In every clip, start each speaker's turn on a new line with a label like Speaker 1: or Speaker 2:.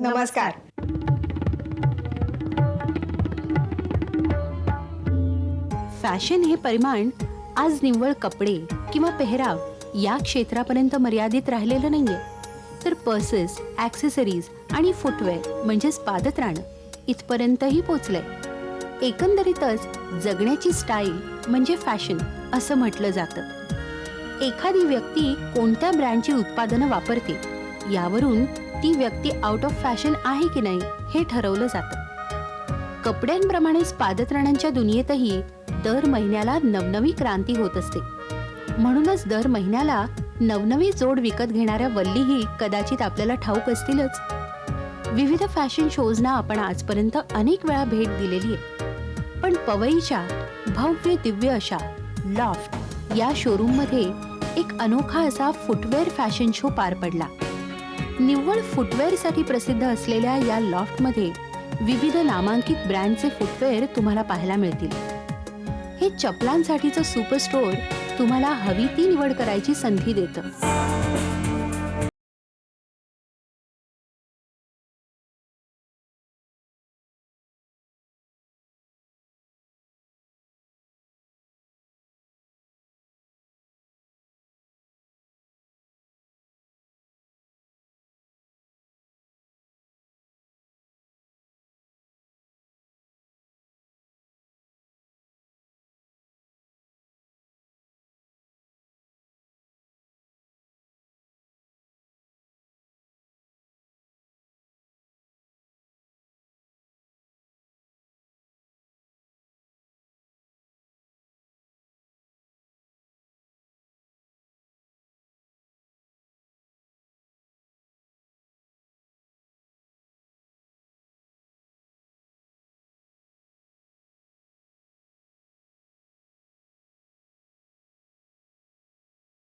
Speaker 1: नमस्कार.
Speaker 2: फॅशन हे परिमाण आज निव्वळ कपडे किंवा पेहराव या क्षेत्रापर्यंत मर्यादित राहिलेलं नाहीये, तर पर्सेस, ॲक्सेसरीज आणि फुटवेअर म्हणजेच पादत्राणं इथपर्यंतही पोचलंय. एकंदरीतच जगण्याची स्टाईल म्हणजे फॅशन असं म्हटलं जातं. एखादी व्यक्ती कोणत्या ब्रँडची उत्पादनं वापरते यावरून ती व्यक्ती आउट ऑफ फॅशन आहे की नाही हे ठरवलं जातं. कपड्यांप्रमाणेच पादत्राणांच्या दुनियेतही दर महिन्याला नवनवी क्रांती होत असते. म्हणूनच दर महिन्याला नवनवी जोड विकत घेणाऱ्या वल्लीही कदाचित आपल्याला ठाऊक असतीलच. विविध फॅशन शोजना आपण आजपर्यंत अनेक वेळा भेट दिलेली आहे, पण पवईच्या भव्य दिव्य अशा लॉफ्ट या शोरूममध्ये एक अनोखा असा फुटवेअर फॅशन शो पार पडला. निव्वळ फुटवेअरसाठी प्रसिद्ध असलेल्या या लॉफ्टमध्ये विविध नामांकित ब्रँडचे फुटवेअर तुम्हाला पाहायला मिळतील. हे चपलांसाठीचं सुपर स्टोअर तुम्हाला हवी ती निवड करायची संधी देतं.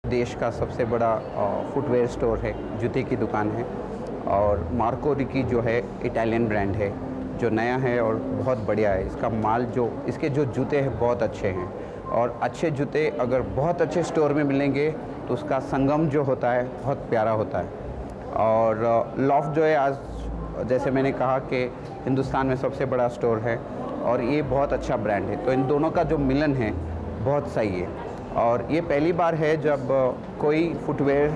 Speaker 3: देश का सबसे बड़ा फुटवेयर स्टोर है, जूते की दुकान है और मार्को रिकी जो है इटालियन ब्रांड है जो नया है और बहुत बढ़िया है. इसका माल इसके जो जूते हैं बहुत अच्छे हैं और अच्छे जूते अगर बहुत अच्छे स्टोर में मिलेंगे तो उसका संगम जो होता है बहुत प्यारा होता है. और लॉफ्ट जो है आज जैसे मैंने कहा कि हिंदुस्तान में सबसे बड़ा स्टोर है और ये बहुत अच्छा ब्रांड है, तो इन दोनों का जो मिलन है बहुत सही है. और ये पहली बार है जब कोई फुटवेयर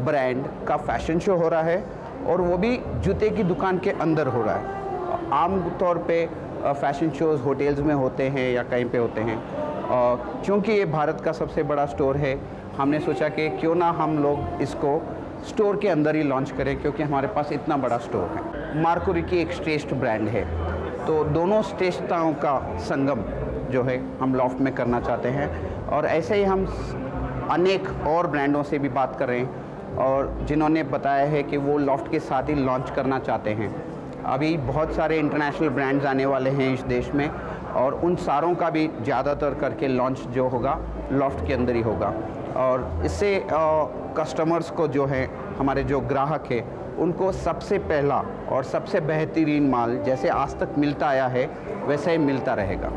Speaker 3: ब्रांड का फैशन शो हो रहा है और वो भी जूते की दुकान के अंदर हो रहा है. आम तौर पे फैशन शोज़ होटल्स में होते हैं या कहीं पे होते हैं. क्योंकि ये भारत का सबसे बड़ा स्टोर है, हमने सोचा कि क्यों ना हम लोग इसको स्टोर के अंदर ही लॉन्च करें, क्योंकि हमारे पास इतना बड़ा स्टोर है. मार्को रिकी एक श्रेष्ठ ब्रांड है, तो दोनों श्रेष्ठताओं का संगम जो है हम लॉफ्ट में करना चाहते हैं. और ऐसे ही हम अनेक और ब्रांडों से भी बात कर रहे हैं और जिन्होंने बताया है कि वो लॉफ्ट के साथ ही लॉन्च करना चाहते हैं. अभी बहुत सारे इंटरनेशनल ब्रांड्स आने वाले हैं इस देश में और उन सारों का भी ज़्यादातर करके लॉन्च जो होगा लॉफ्ट के अंदर ही होगा. और इससे कस्टमर्स को जो है, हमारे जो ग्राहक है, उनको सबसे पहला और सबसे बेहतरीन माल जैसे आज तक मिलता आया है वैसे ही मिलता रहेगा.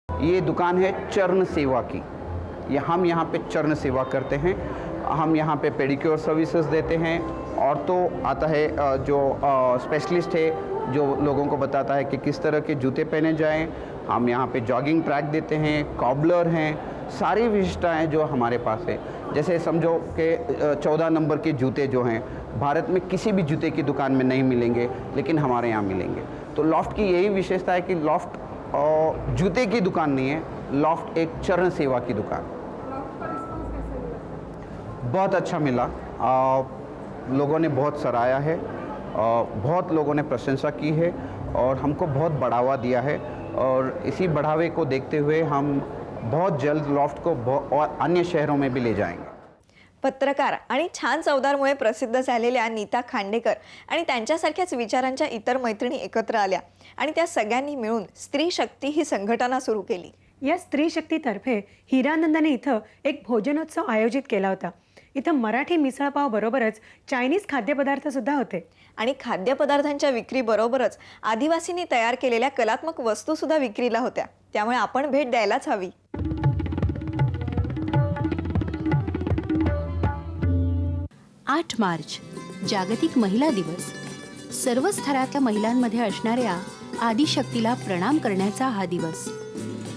Speaker 3: ये दुकान है चरण सेवा की. हम यहाँ पे चरण सेवा करते हैं. हम यहाँ पे पेडिक्योर सर्विसेज देते हैं. और तो आता है जो स्पेशलिस्ट है जो लोगों को बताता है कि किस तरह के जूते पहने जाएं. हम यहाँ पे जॉगिंग ट्रैक देते हैं, कॉबलर हैं, सारी विशिष्टताएँ जो हमारे पास है। जैसे समझो कि 14 नंबर के जूते जो हैं भारत में किसी भी जूते की दुकान में नहीं मिलेंगे, लेकिन हमारे यहाँ मिलेंगे। तो लॉफ्ट की यही विशेषता है कि लॉफ्ट जूते की दुकान नहीं है, लॉफ्ट एक चरण सेवा की दुकान। बहुत अच्छा मिला, लोगों ने बहुत सराहा है, बहुत लोगों ने प्रशंसा की है और हमको बहुत बढ़ावा दिया है। और इसी बढ़ावे को देखते हुए हम बहुत जल्द लॉफ्ट को और अन्य शहरों में भी ले जाएंगे।
Speaker 1: पत्रकार आणि छान चवदारमुळे प्रसिद्ध झालेल्या नीता खांडेकर आणि त्यांच्यासारख्याच विचारांच्या इतर मैत्रिणी एकत्र आल्या आणि त्या सगळ्यांनी मिळून स्त्री शक्ती ही संघटना सुरू केली।
Speaker 4: या स्त्री शक्तीतर्फे हिरानंदाने इथं एक भोजनोत्सव आयोजित केला होता। इथं मराठी मिसळपाव बरोबरच चायनीज खाद्यपदार्थ सुद्धा होते
Speaker 1: आणि खाद्यपदार्थांच्या विक्री बरोबरच आदिवासींनी तयार केलेल्या कलात्मक वस्तू सुद्धा विक्रीला होत्या, त्यामुळे आपण भेट द्यायलाच हवी।
Speaker 2: 8 मार्च जागतिक महिला दिवस। सर्व स्तरातल्या महिलांमध्ये असणाऱ्या आदिशक्तीला प्रणाम करण्याचा हा दिवस।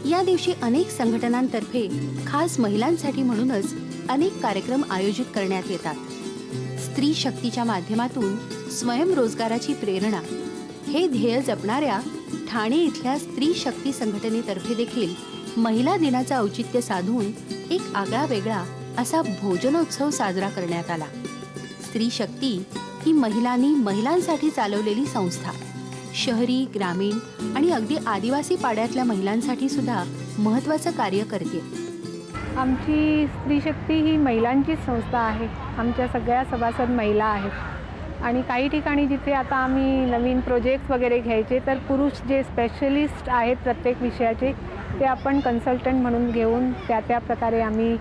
Speaker 2: या दिवशी अनेक संघटनांतर्फे खास महिलांसाठी म्हणूनच अनेक कार्यक्रम आयोजित करण्यात येतात। स्त्री शक्तीच्या माध्यमातून स्वयंरोजगाराची प्रेरणा हे ध्येय जपणाऱ्या ठाणे इथल्या स्त्री शक्ती संघटनेतर्फे देखील महिला दिनाचं औचित्य साधून एक आगळा असा भोजनोत्सव साजरा करण्यात आला। स्त्री शक्ती ही महिलांसाठी चालवलेली संस्था शहरी, ग्रामीण आणि अगदी आदिवासी पाड्यातल्या महिलांसाठी सुद्धा महत्त्वाचं कार्य करते।
Speaker 5: आमची स्त्री शक्ती ही महिलांचीच संस्था आहे। आमच्या सगळ्या सभासद महिला आहेत आणि काही ठिकाणी जिथे आता आम्ही नवीन प्रोजेक्ट्स वगैरे घ्यायचे तर पुरुष जे स्पेशलिस्ट आहेत प्रत्येक विषयाचे ते आपण कन्सल्टंट म्हणून घेऊन त्या प्रकारे आम्ही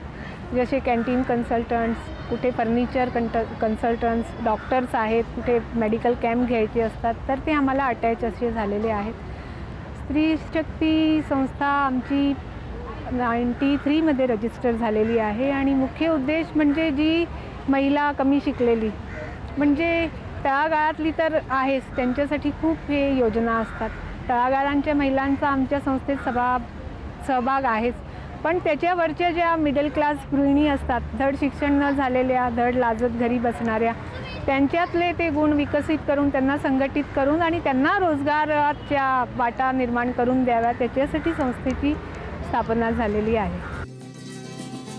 Speaker 5: जसे कॅन्टीन कन्सल्टंट्स, कुठे फर्निचर कन्सल्टंट्स, डॉक्टर्स आहेत, कुठे मेडिकल कॅम्प घ्यायचे असतात तर ते आम्हाला अटॅच असे झालेले आहेत। स्त्री शक्ती संस्था आमची 93 मध्ये रजिस्टर झालेली आहे आणि मुख्य उद्देश म्हणजे जी महिला कमी शिकलेली म्हणजे तळागाळातली तर आहेच, त्यांच्यासाठी खूप हे योजना असतात। तळागाळांच्या महिलांचा आमच्या संस्थेत सहभाग आहेच, पण त्याच्यावरच्या ज्या मिडल क्लास गृहिणी असतात, धड शिक्षण न झालेल्या, धड लाजत घरी बसणाऱ्या, त्यांच्यातले ते गुण विकसित करून त्यांना संघटित करून आणि त्यांना रोजगाराच्या वाटा निर्माण करून द्याव्या त्याच्यासाठी संस्थेची स्थापना झालेली आहे।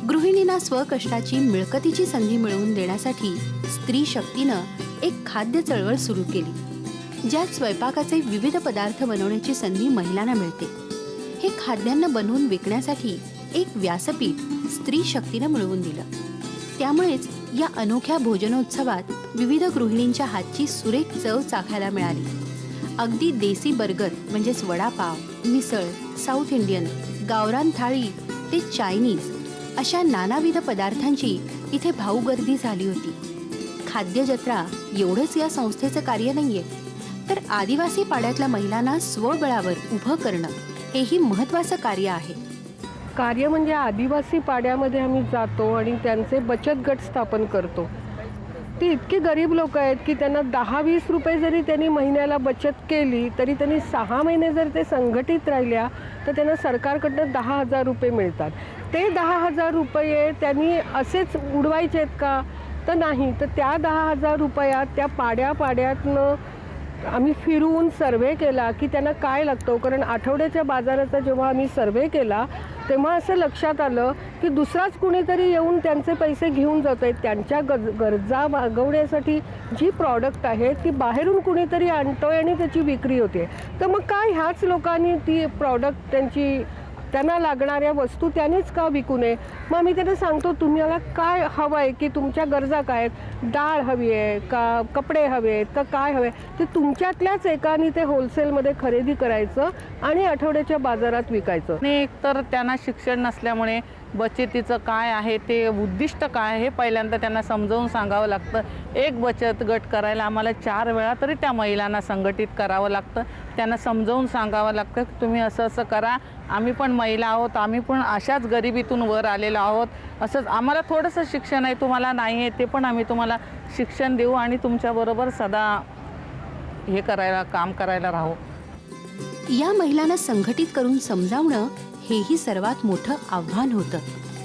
Speaker 2: गृहिणींना स्वकष्टाची मिळकतीची संधी मिळवून देण्यासाठी स्त्री शक्तीनं एक खाद्य चळवळ सुरू केली, ज्यात स्वयंपाकाचे विविध पदार्थ बनवण्याची संधी महिलांना मिळते। हे खाद्यान्न बनवून विकण्यासाठी एक व्यासपीठ स्त्री शक्तीनं मिळवून दिलं। त्यामुळेच या अनोख्या भोजनोत्सवात विविध गृहिणींच्या हातची सुरेख चव चाखायला मिळाली। अगदी देसी बर्गर म्हणजेच वडापाव, मिसळ, साऊथ इंडियन, गावरान थाळी ते चायनीज अशा नानाविध पदार्थांची इथे भाऊगर्दी झाली होती। खाद्य जत्रा एवढंच या संस्थेचं कार्य नाहीये, तर आदिवासी पाड्यातल्या महिलांना स्वबळावर उभं करणं हेही महत्त्वाचं कार्य आहे।
Speaker 6: कार्य म्हणजे आदिवासी पाड्यामध्ये आम्ही जातो आणि त्यांचे बचत गट स्थापन करतो। ती इतकी गरीब लोक आहेत की त्यांना 10-20 रुपये जरी त्यांनी महिन्याला बचत केली तरी त्यांनी 6 महिने जर ते संघटित राहिल्या तर त्यांना सरकारकडनं 10,000 रुपये मिळतात। ते 10,000 रुपये त्यांनी असेच उडवायचे आहेत का? तर नाही, तर त्या 10,000 रुपयात त्या पाड्यातनं आम्ही फिरून सर्वे केला की त्यांना काय लागतं, कारण आठवड्याच्या बाजाराचा जेव्हा आम्ही सर्वे केला तेव्हा असं लक्षात आलं की दुसराच कुणीतरी येऊन त्यांचे पैसे घेऊन जात आहेत। त्यांच्या गरजा भागवण्यासाठी जी प्रॉडक्ट आहेत ती बाहेरून कुणीतरी आणतोय आणि त्याची विक्री होते। तर मग काय ह्याच लोकांनी ती प्रॉडक्ट त्यांना लागणाऱ्या वस्तू त्यांनीच का विकू नये? मग आम्ही त्यांना सांगतो तुम्हाला काय हवं आहे की तुमच्या गरजा काय आहेत, डाळ हवी आहे का, कपडे हवे आहेत का, काय हवे ते तुमच्यातल्याच एकाने ते होलसेलमध्ये खरेदी करायचं आणि आठवड्याच्या बाजारात विकायचं।
Speaker 7: आणि एकतर त्यांना शिक्षण नसल्यामुळे बचतीचं काय आहे ते उद्दिष्ट काय हे पहिल्यांदा त्यांना समजावून सांगावं लागतं। एक बचत गट करायला आम्हाला 4 वेळा तरी त्या महिलांना संघटित करावं लागतं, त्यांना समजावून सांगावं लागतं की तुम्ही असं करा, आम्ही पण महिला आहोत, आम्ही पण अशाच गरिबीतून वर आलेलो आहोत, असंच आम्हाला थोडंसं शिक्षण आहे, तुम्हाला नाही आहे ते पण आम्ही तुम्हाला शिक्षण देऊ आणि तुमच्याबरोबर सदा काम करायला राहू।
Speaker 2: या महिलांना संघटित करून समजावणं हेही सर्वात मोठं आव्हान होतं.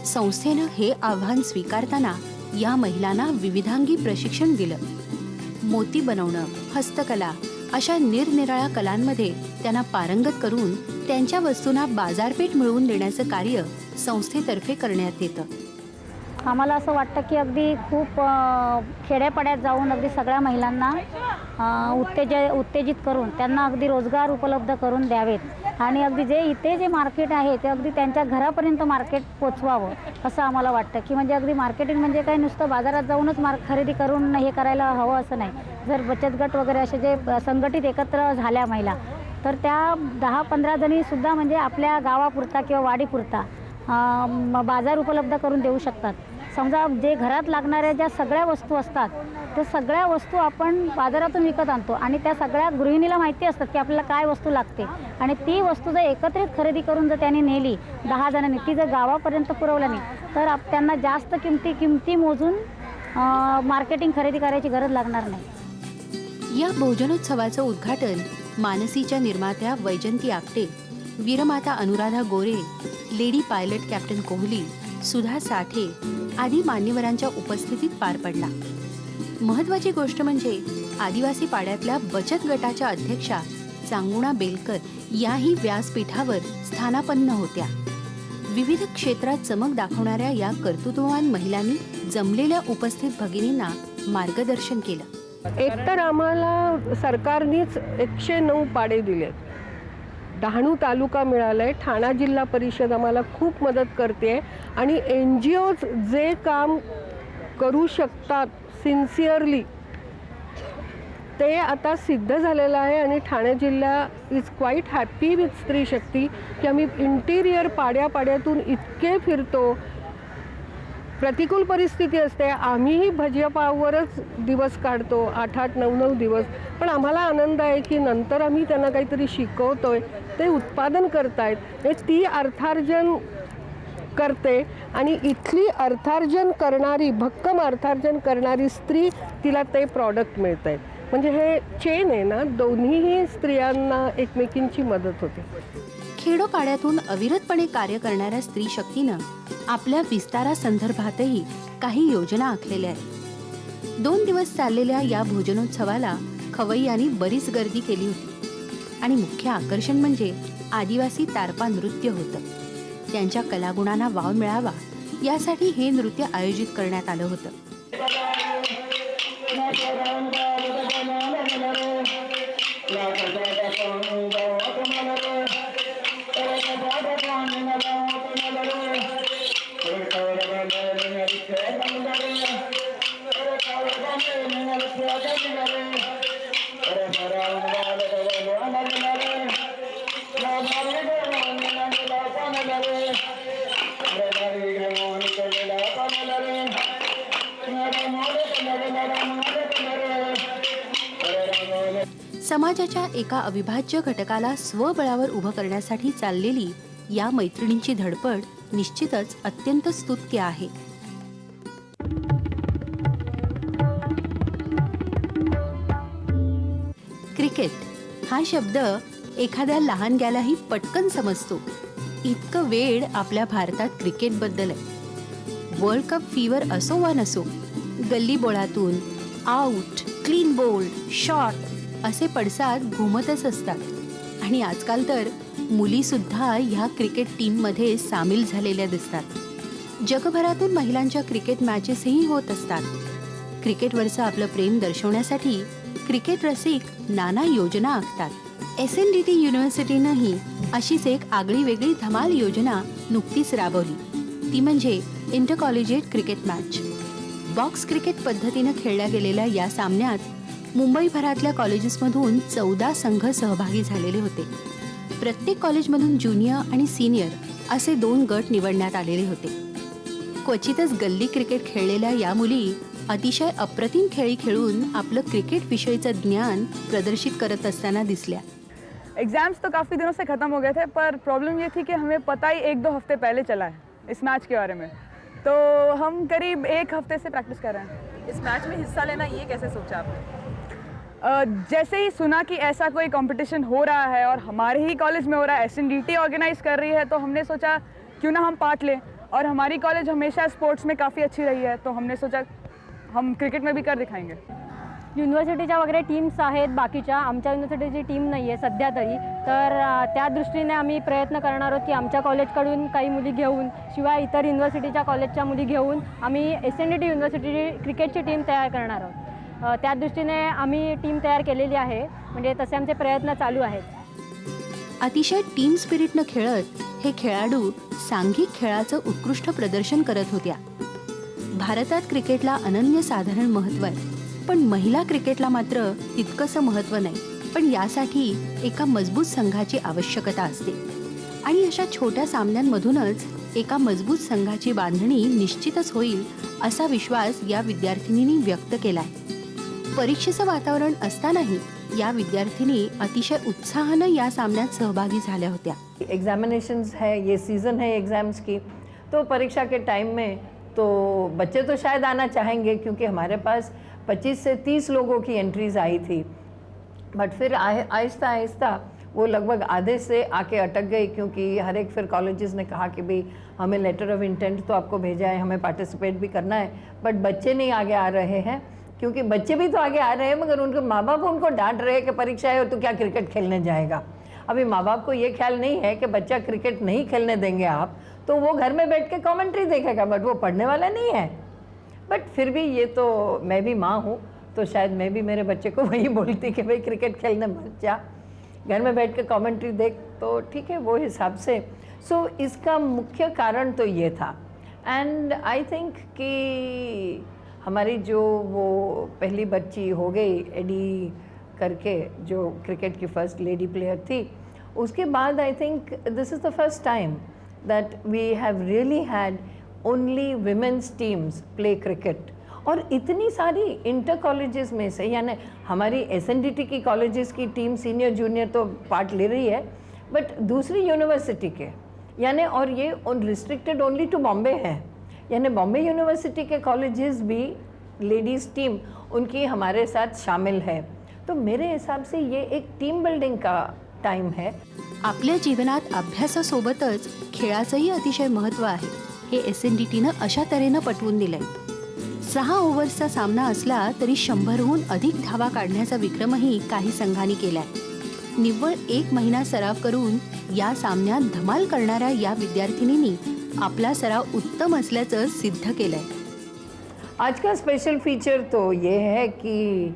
Speaker 2: संस्थेनं हे आव्हान स्वीकारताना या महिलांना विविधांगी प्रशिक्षण दिलं. मोती बनवणं, हस्तकला अशा निरनिराळ्या कलांमध्ये त्यांना पारंगत करून त्यांच्या वस्तूंना बाजारपेठ मिळवून देण्याचं कार्य संस्थेतर्फे करण्यात येतं.
Speaker 8: आम्हाला असं वाटतं की अगदी खूप खेड्यापाड्यात जाऊन अगदी सगळ्या महिलांना उत्तेजित करून त्यांना अगदी रोजगार उपलब्ध करून द्यावेत आणि अगदी इथे जे मार्केट आहे ते अगदी त्यांच्या घरापर्यंत मार्केट पोचवावं असं आम्हाला वाटतं. की म्हणजे अगदी मार्केटिंग म्हणजे काय नुसतं बाजारात जाऊनच खरेदी करून हे करायला हवं असं नाही. जर बचत गट वगैरे असे जे संघटित एकत्र झाल्या महिला तर त्या 10-15 जणीसुद्धा म्हणजे आपल्या गावापुरता किंवा वाडीपुरता बाजार उपलब्ध करून देऊ शकतात. समजा जे घरात लागणाऱ्या ज्या सगळ्या वस्तू असतात त्या सगळ्या वस्तू आपण बाजारातून विकत आणतो आणि त्या सगळ्या गृहिणीला माहिती असतात की आपल्याला काय वस्तू लागते आणि ती वस्तू जर एकत्रित खरेदी करून जर त्यांनी नेली 10 जणांनी ती जर गावापर्यंत पुरवलं नाही तर त्यांना जास्त किमती मोजून मार्केटिंग खरेदी करायची गरज लागणार नाही.
Speaker 2: या भोजनोत्सवाचं उद्घाटन मानसीच्या निर्मात्या वैजंती आपटे, वीरमाता अनुराधा गोरे, लेडी पायलट कॅप्टन कोहली, सुधा साठे आदी मान्यवरांच्या उपस्थितीत पार पडला. महत्वाची गोष्ट म्हणजे आदिवासी पाड्यातल्या बचत गटाच्या अध्यक्षा चांगुणा बेलकर याही व्यासपीठावर स्थानापन्न होत्या. विविध क्षेत्रात चमक दाखवणाऱ्या या कर्तृत्ववान महिलांनी जमलेल्या उपस्थित भगिनींना मार्गदर्शन केलं.
Speaker 6: एकतर आम्हाला सरकारनेच 109 पाडे दिलेत. डहाणू तालुका मिळालाय, ठाणा जिल्हा परिषद आम्हाला खूप मदत करते आणि NGOज जे काम करू शकतात सिन्सिअरली ते आता सिद्ध झालेलं आहे आणि ठाणे जिल्हा इज क्वाईट हॅपी विथ स्त्री शक्ती की आम्ही इंटिरियर पाड्यापाड्यातून इतके फिरतो. प्रतिकूल परिस्थिती असते, आम्हीही भजियापाववरच दिवस काढतो 8-8, 9-9 दिवस, पण आम्हाला आनंद आहे की नंतर आम्ही त्यांना काहीतरी शिकवतोय, ते उत्पादन करतायत, हे ती अर्थार्जन करते आणि इथली अर्थार्जन करणारी भक्कम अर्थार्जन करणारी स्त्री तिला ते प्रॉडक्ट मिळत आहेत. म्हणजे हे चेन आहे ना, दोन्हीही स्त्रियांना एकमेकींची मदत होते.
Speaker 2: खेडोपाड्यातून अविरतपणे कार्य करणाऱ्या स्त्री शक्तीनं आपल्या विस्तारासंदर्भातही काही योजना आखलेल्या आहेत. 2 दिवस चाललेल्या या भोजनोत्सवाला खवय्यांनी बरीच गर्दी केली होती आणि मुख्य आकर्षण म्हणजे आदिवासी तारपा नृत्य होतं. त्यांच्या कलागुणांना वाव मिळावा यासाठी हे नृत्य आयोजित करण्यात आलं होतं. समाजाच्या एका अविभाज्य घटकाला स्वबळावर उभं करण्यासाठी चाललेली या मैत्रिणींची धडपड निश्चितच अत्यंत स्तुत्य आहे. क्रिकेट हा शब्द एखाद्या लहानग्यालाही पटकन समजतो. इतकं वेळ आपल्या भारतात क्रिकेटबद्दल आहे. वर्ल्ड कप फीवर असो वा नसो, गल्ली बोळातून आउट, क्लीन बोल्ड, शॉट असे पडसाद घुमतच असतात आणि आजकाल तर मुलीसुद्धा ह्या क्रिकेट टीममध्ये सामील झालेल्या दिसतात. जगभरातून महिलांच्या क्रिकेट मॅचेसही होत असतात. क्रिकेटवरचं आपलं प्रेम दर्शवण्यासाठी क्रिकेट रसिक नाना योजना आखतात. SNDT युनिव्हर्सिटीनंही अशीच एक आगळी वेगळी धमाल योजना नुकतीच राबवली. ती म्हणजे inter collegiate cricket match. Box cricket पद्धतीनं खेळल्या गेलेल्या या सामन्यात मुंबईभरातल्या कॉलेजेसमधून 14 संघ सहभागी झालेले होते. प्रत्येक कॉलेजमधून ज्युनियर आणि सिनियर असे 2 गट निवडण्यात आलेले होते. क्वचितच गल्ली क्रिकेट खेळलेल्या या मुली अतिशय अप्रतिम खेळी खेळून आपलं क्रिकेट विषयीचं ज्ञान प्रदर्शित करत असताना दिसल्या.
Speaker 9: एग्ज़ाम्स तो काफ़ी दिनों से ख़त्म हो गए थे, पर प्रॉब्लम ये थी कि हमें पता ही 1-2 हफ्ते पहले चला है इस मैच के बारे में, तो हम करीब 1 हफ्ते से प्रैक्टिस कर रहे हैं.
Speaker 10: इस मैच में हिस्सा लेना ये कैसे सोचा आपने?
Speaker 9: जैसे ही सुना कि ऐसा कोई कंपटीशन हो रहा है और हमारे ही कॉलेज में हो रहा है, SNDT ऑर्गेनाइज कर रही है, तो हमने सोचा क्यों ना हम पार्ट लें। और हमारी कॉलेज हमेशा स्पोर्ट्स में काफ़ी अच्छी रही है, तो हमने सोचा हम क्रिकेट में भी कर दिखाएंगे।
Speaker 8: युनिव्हर्सिटीच्या वगैरे टीम्स आहेत बाकीच्या, आमच्या युनिव्हर्सिटीची टीम नाही आहे सध्या तरी, तर त्या दृष्टीने आम्ही प्रयत्न करणार आहोत की आमच्या कॉलेजकडून काही मुली घेऊन, शिवाय इतर युनिव्हर्सिटीच्या कॉलेजच्या मुली घेऊन आम्ही SNDT युनिव्हर्सिटीची क्रिकेटची टीम तयार करणार आहोत। त्या दृष्टीने आम्ही टीम तयार केलेली आहे, म्हणजे तसे आमचे प्रयत्न चालू आहेत।
Speaker 2: अतिशय टीम स्पिरिटनं खेळत हे खेळाडू सांघिक खेळाचं उत्कृष्ट प्रदर्शन करत होत्या। भारतात क्रिकेटला अनन्यसाधारण महत्त्व आहे, पण महिला क्रिकेटला मात्र तितकंसं महत्त्व नाही। पण यासाठी एका मजबूत संघाची आवश्यकता असते आणि अशा छोट्या सामन्यांमधूनच एका मजबूत संघाची बांधणी निश्चितच होईल असा विश्वास या विद्यार्थिनींनी व्यक्त केलाय। परीक्षेचं वातावरण असतानाही या विद्यार्थिनी अतिशय उत्साहानं या सामन्यात सहभागी झाल्या होत्या।
Speaker 10: एग्जामिनेशंस है, ये सीज़न है एग्ज़ाम्स की, तो परीक्षा के टाइम में तो बच्चे तो शायद आना चाहेंगे, क्योंकि हमारे पास 25 से 30 लोगों की एंट्रीज़ आई थी, बट फिर आहिस्ता आहिस्ता वो लगभग आधे से आके अटक गई, क्योंकि हर एक फिर कॉलेजेस ने कहा कि भाई हमें लेटर ऑफ इंटेंट तो आपको भेजा है, हमें पार्टिसिपेट भी करना है, बट बच्चे नहीं आगे आ रहे हैं। क्योंकि बच्चे भी तो आगे आ रहे हैं, मगर उनके माँ बाप उनको डांट रहे हैं कि परीक्षा है और तो क्या क्रिकेट खेलने जाएगा। अभी माँ बाप को ये ख्याल नहीं है कि बच्चा क्रिकेट नहीं खेलने देंगे आप, तो वो घर में बैठ के कमेंट्री देखेगा, बट वो पढ़ने वाला नहीं है। बट फिर भी ये तो मैं भी माँ हूँ, तो शायद मैं भी मेरे बच्चे को वही बोलती कि भाई क्रिकेट खेलने मत जा, घर में बैठ के कमेंट्री देख, तो ठीक है वो हिसाब से। सो इसका मुख्य कारण तो ये था। एंड आई थिंक कि हमारी जो वो पहली बच्ची हो गई एडी करके, जो क्रिकेट की फर्स्ट लेडी प्लेयर थी, उसके बाद I think this is the first time that we have really had only women's teams play cricket. और इतनी सारी इंटर कॉलेजेस में से, यानी हमारी SNDT की कॉलेजेस की टीम सीनियर जूनियर तो पार्ट ले रही है, बट दूसरी यूनिवर्सिटी के यानी, और ये रिस्ट्रिक्टेड ओनली टू बॉम्बे है, यानी बॉम्बे यूनिवर्सिटी के कॉलेजेस भी लेडीज़ टीम उनकी हमारे साथ शामिल है। तो मेरे हिसाब से ये एक टीम बिल्डिंग का टाइम है।
Speaker 2: आपल्या जीवनात अभ्यासासोबतच खेळाचंही अतिशय महत्त्व आहे, हे SNDTनं अशा तऱ्हेनं पटवून दिलंय। 6 ओव्हर्सचा सामना असला तरी 100हून अधिक धावा काढण्याचा विक्रमही काही संघांनी केलाय। निव्वळ 1 महिना सराव करून या सामन्यात धमाल करणाऱ्या या विद्यार्थिनींनी आपला सराव उत्तम असल्याचं सिद्ध केलंय।
Speaker 10: आज का स्पेशल फीचर तो ये है कि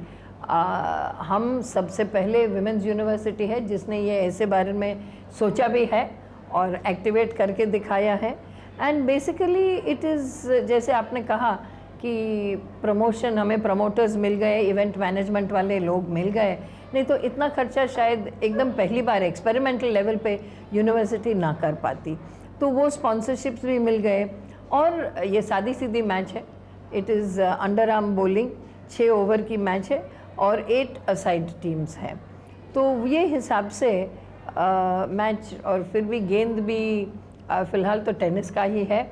Speaker 10: हम सबसे पहले विमेंस यूनिवर्सिटी है जिसने ये ऐसे बारे में सोचा भी है और एक्टिवेट करके दिखाया है। एंड बेसिकली इट इज़, जैसे आपने कहा कि प्रमोशन, हमें प्रमोटर्स मिल गए, इवेंट मैनेजमेंट वाले लोग मिल गए, नहीं तो इतना खर्चा शायद एकदम पहली बार एक्सपेरिमेंटल लेवल पे यूनिवर्सिटी ना कर पाती। तो वो स्पॉन्सरशिप्स भी मिल गए। और ये सादी सीधी मैच है, it is under arm bowling, 6 over की मैच है और 8 असाइड टीम्स हैं। तो ये हिसाब से मैच, और फिर भी गेंद भी फ़िलहाल तो टेनिस का ही है,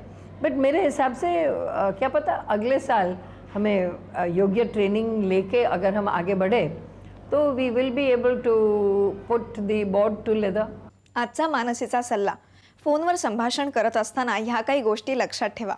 Speaker 10: बट मेरे हिसाब से क्या पता अगले साल हमें योग्य ट्रेनिंग लेके अगर हम आगे बढ़े तो we will be able to put the board together.
Speaker 1: आजचा मानसीचा सल्ला, फोनवर संभाषण करत असताना ह्या काही गोष्टी लक्षात ठेवा।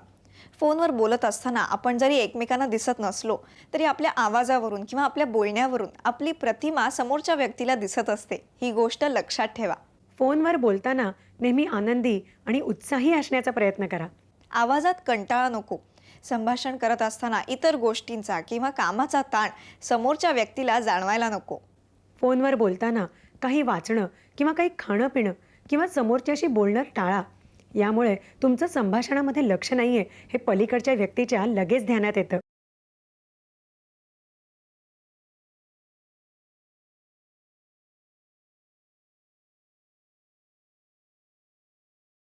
Speaker 1: फोनवर बोलत असताना आपण जरी एकमेकांना दिसत नसलो तरी आपल्या आवाजावरून किंवा आपल्या बोलण्यावरून आपली प्रतिमा समोरच्या व्यक्तीला दिसत असते, ही गोष्ट लक्षात ठेवा।
Speaker 4: फोनवर बोलताना नेहमी आनंदी आणि उत्साही असण्याचा प्रयत्न करा।
Speaker 1: आवाजात कंटाळा नको। संभाषण करत असताना इतर गोष्टींचा किंवा कामाचा ताण समोरच्या व्यक्तीला जाणवायला नको।
Speaker 4: फोनवर बोलताना काही वाचणं किंवा काही खाणं पिणं किंवा समोरच्याशी बोलणं टाळा। यामुळे तुमचं संभाषणामध्ये लक्ष नाहीये हे पलीकडच्या व्यक्तीच्या लगेच ध्यानात येतं।